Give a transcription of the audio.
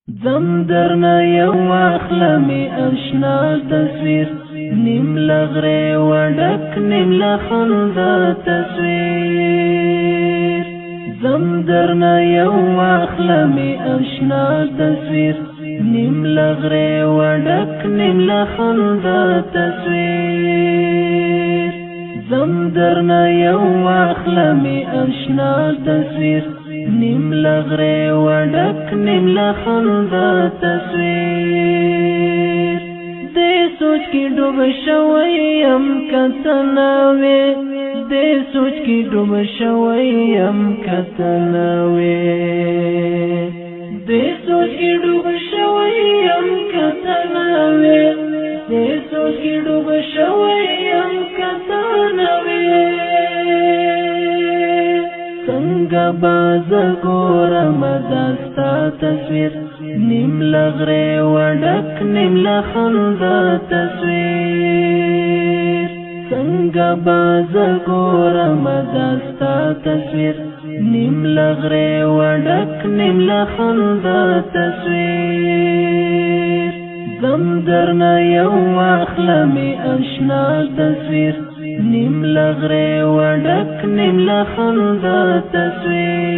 زم درنا یو اخلمی اشنا تصویر نیم لغره وډک نیم لخنده تصویر زم درنا یو اخلمی اشنا تصویر نیم لغره وډک نیم لخنده تصویر زم درنا یو اخلمی اشنا تصویر نیم لغره وډک نیم لخنده تصویر دې سوچ کې ډوب شوی یم کتناوي دې سوچ کې ډوب شوی یم کتناوي دې سوچ کې ډوب شوی یم کتناوي دې سوچ کې ډوب شوی یم کتناوي څنګه باز ګورم دستا تصویر نیم لغره وډک نیم لخنده تصویر څنګه باز ګورم دستا تصویر نیم لغره وډک نیم لخنده تصویر زم درنا یو اخلمی اشنا تصویر نیم لغره وډک نیم لخنده تصویر